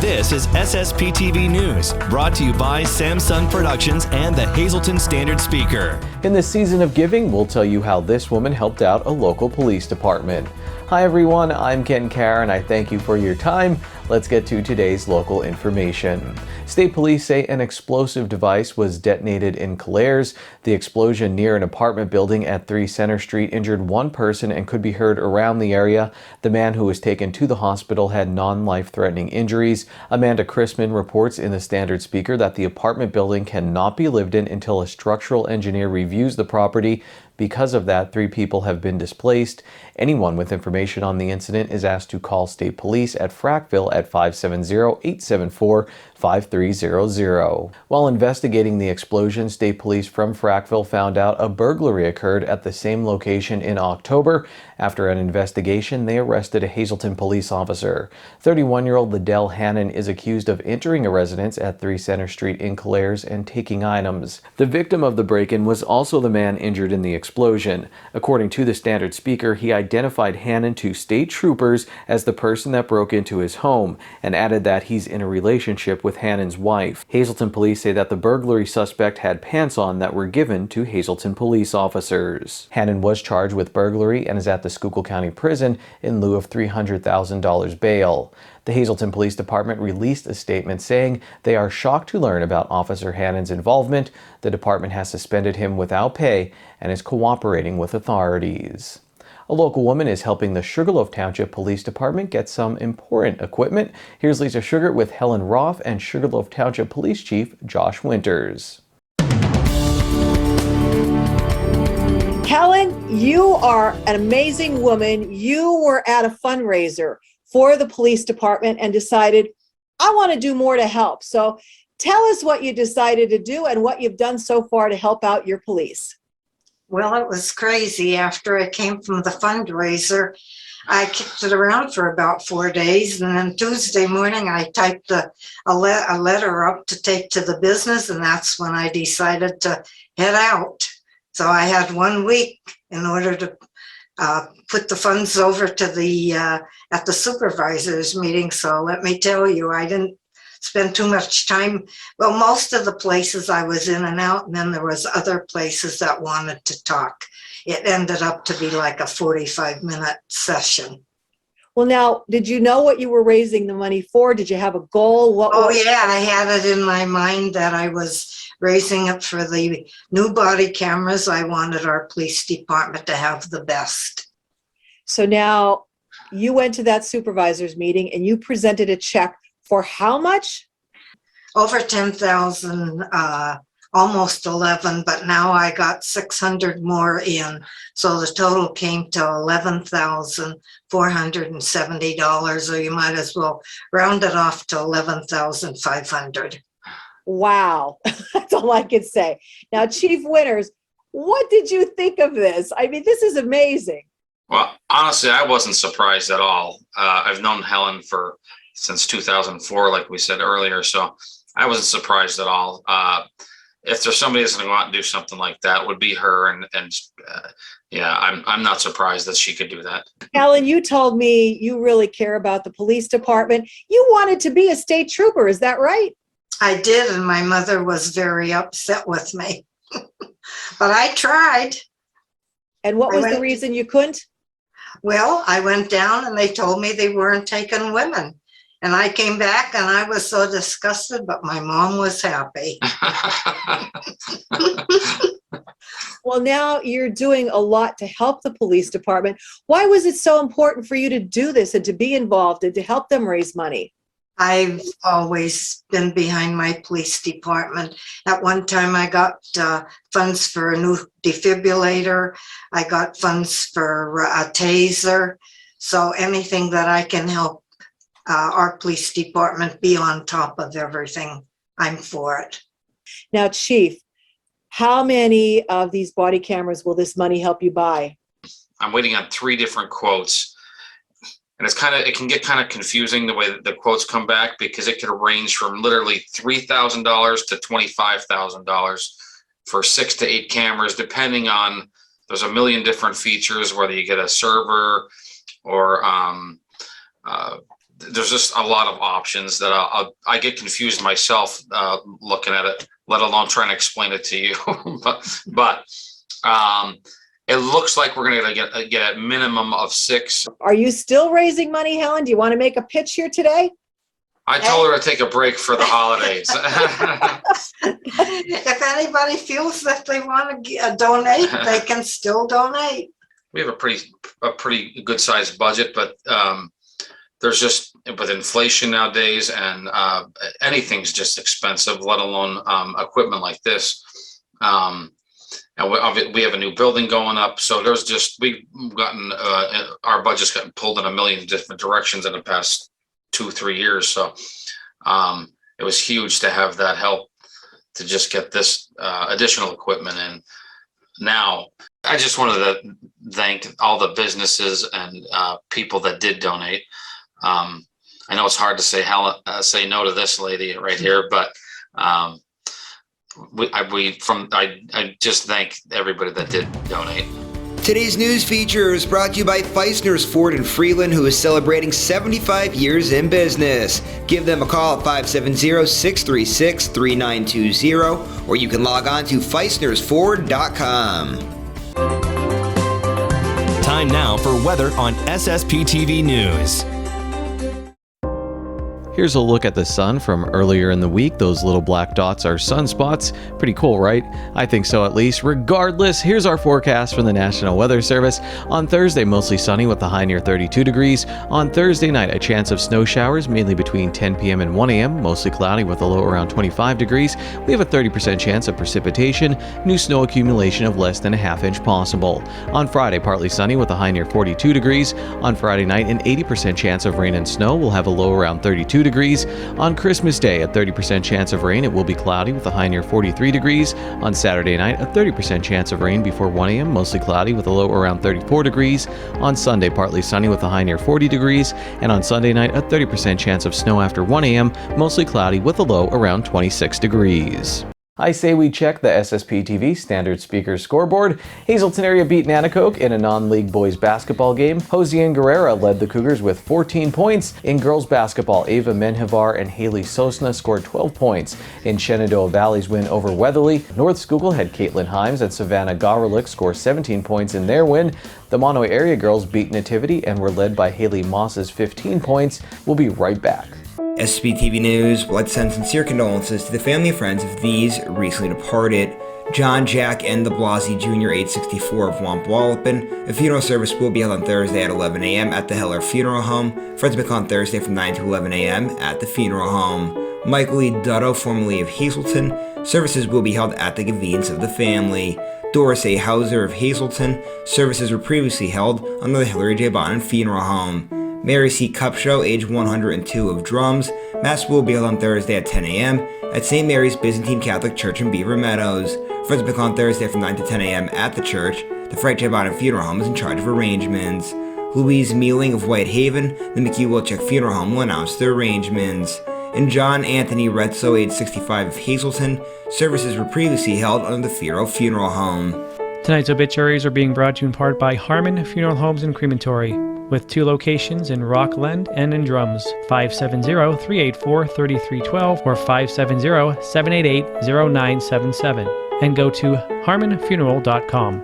This is SSPTV News, brought to you by Samsung Productions and the Hazleton Standard Speaker. In this season of giving, we'll tell you how this woman helped out a local police department. Hi everyone, I'm Ken Carr and I thank you for your time. Let's get to today's local information. State police say an explosive device was detonated in Calairs. The explosion near an apartment building at 3 Center Street injured one person and could be heard around the area. The man who was taken to the hospital had non-life-threatening injuries. Amanda Chrisman reports in the Standard Speaker that the apartment building cannot be lived in until a structural engineer reviews the property. Because of that, 3 people have been displaced. Anyone with information on the incident is asked to call state police at Frackville at 570-874-5300. While investigating the explosion, state police from Frackville found out a burglary occurred at the same location in October. After an investigation, they arrested a Hazleton police officer. 31-year-old Liddell Hannon is accused of entering a residence at 3 Center Street in Calairs and taking items. The victim of the break-in was also the man injured in the explosion. According to the Standard Speaker, he identified Hannon to state troopers as the person that broke into his home and added that he's in a relationship with Hannon's wife. Hazleton police say that the burglary suspect had pants on that were given to Hazleton police officers. Hannon was charged with burglary and is at the Schuylkill County Prison in lieu of $300,000 bail. The Hazleton Police Department released a statement saying they are shocked to learn about Officer Hannon's involvement. The department has suspended him without pay and is cooperating with authorities. A local woman is helping the Sugarloaf Township Police Department get some important equipment. Here's Lisa Sugar with Helen Roth and Sugarloaf Township Police Chief Josh Winters. Helen, you are an amazing woman. You were at a fundraiser for the police department and decided, I want to do more to help. So tell us what you decided to do and what you've done so far to help out your police. Well, it was crazy. After I came from the fundraiser, I kicked it around for about 4 days. And then Tuesday morning, I typed a letter up to take to the business. And that's when I decided to head out. So I had 1 week in order to put the funds over to the at the supervisors meeting. So let me tell you, I didn't spend too much time. Well, most of the places I was in and out, and then there was other places that wanted to talk. It ended up to be like a 45-minute session. Well, now, did you know what you were raising the money for? Did you have a goal? Yeah, I had it in my mind that I was raising it for the new body cameras. I wanted our police department to have the best. So now you went to that supervisors meeting and you presented a check for how much? Over 10,000, almost 11, but now I got 600 more in. So the total came to $11,470, or you might as well round it off to 11,500. Wow, that's all I can say. Now, Chief Winters, what did you think of this? I mean, this is amazing. Well, honestly, I wasn't surprised at all. I've known Helen since 2004, like we said earlier, so I wasn't surprised at all. If there's somebody that's going to go out and do something like that, it would be her. Yeah, I'm not surprised that she could do that. Helen, you told me you really care about the police department. You wanted to be a state trooper, is that right? I did, and my mother was very upset with me. But I tried. And what was the reason you couldn't? Well, I went down and they told me they weren't taking women. And I came back and I was so disgusted, but my mom was happy. Well, now you're doing a lot to help the police department. Why was it so important for you to do this and to be involved and to help them raise money? I've always been behind my police department. At one time, I got funds for a new defibrillator. I got funds for a taser. So anything that I can help our police department be on top of everything, I'm for it. Now, Chief, how many of these body cameras will this money help you buy? I'm waiting on 3 different quotes. And it can get kind of confusing the way that the quotes come back, because it could range from literally $3,000 to $25,000 for 6 to 8 cameras, depending on there's a million different features, whether you get a server or there's just a lot of options that I get confused myself looking at it, let alone trying to explain it to you. but it looks like we're going to get a minimum of 6. Are you still raising money, Helen? Do you want to make a pitch here today? I told her to take a break for the holidays. If anybody feels that they want to donate, they can still donate. We have a pretty good sized budget, but there's just, with inflation nowadays, and anything's just expensive, let alone equipment like this. And we have a new building going up, so we've gotten our budget's gotten pulled in a million different directions in the past 2-3 years. So it was huge to have that help to just get this additional equipment in. Now, I just wanted to thank all the businesses and people that did donate. I know it's hard to say no to this lady right here, but I just thank everybody that did donate. Today's news feature is brought to you by Feisner's Ford in Freeland, who is celebrating 75 years in business. Give them a call at 570-636-3920, or you can log on to feisnersford.com. Time now for weather on SSPTV News. Here's a look at the sun from earlier in the week. Those little black dots are sunspots. Pretty cool, right? I think so, at least. Regardless, here's our forecast from the National Weather Service. On Thursday, mostly sunny with a high near 32 degrees. On Thursday night, a chance of snow showers, mainly between 10 p.m. and 1 a.m., mostly cloudy with a low around 25 degrees. We have a 30% chance of precipitation, new snow accumulation of less than a half inch possible. On Friday, partly sunny with a high near 42 degrees. On Friday night, an 80% chance of rain and snow. We'll have a low around 32 degrees. On Christmas Day, a 30% chance of rain. It will be cloudy with a high near 43 degrees. On Saturday night, a 30% chance of rain before 1 a.m., mostly cloudy with a low around 34 degrees. On Sunday, partly sunny with a high near 40 degrees. And on Sunday night, a 30% chance of snow after 1 a.m., mostly cloudy with a low around 26 degrees. I say we check the SSPTV standard speaker scoreboard. Hazleton area beat Nanticoke in a non-league boys basketball game. Josiane Guerrera led the Cougars with 14 points. In girls basketball, Ava Menjivar and Haley Sosna scored 12 points. In Shenandoah Valley's win over Weatherly, North Schuylkill had Caitlin Himes and Savannah Garlick score 17 points in their win. The Monowi area girls beat Nativity and were led by Haley Moss's 15 points. We'll be right back. SSPTV News would like to send sincere condolences to the family and friends of these recently departed: John Jack N. de Blasi Jr., age 64, of Wampwallopin. A funeral service will be held on Thursday at 11 a.m. at the Heller Funeral Home. Friends will be on Thursday from 9 to 11 a.m. at the funeral home. Michael E. Dutto, formerly of Hazleton. Services will be held at the convenience of the family. Doris A. Hauser of Hazleton. Services were previously held under the Hillary J. Bonham Funeral Home. Mary C. Cupshow, age 102, of Drums. Mass will be held on Thursday at 10 a.m. at St. Mary's Byzantine Catholic Church in Beaver Meadows. Friends will be on Thursday from 9 to 10 a.m. at the church. The Frank J. Bonham Funeral Home is in charge of arrangements. Louise Mealing of Whitehaven, the McHugh Wilczek Funeral Home, will announce the arrangements. And John Anthony Retzo, age 65, of Hazleton. Services were previously held under the Fierro Funeral Home. Tonight's obituaries are being brought to you in part by Harmon Funeral Homes and Crematory, with 2 locations in Rockland and in Drums, 570-384-3312 or 570-788-0977, and go to harmonfuneral.com.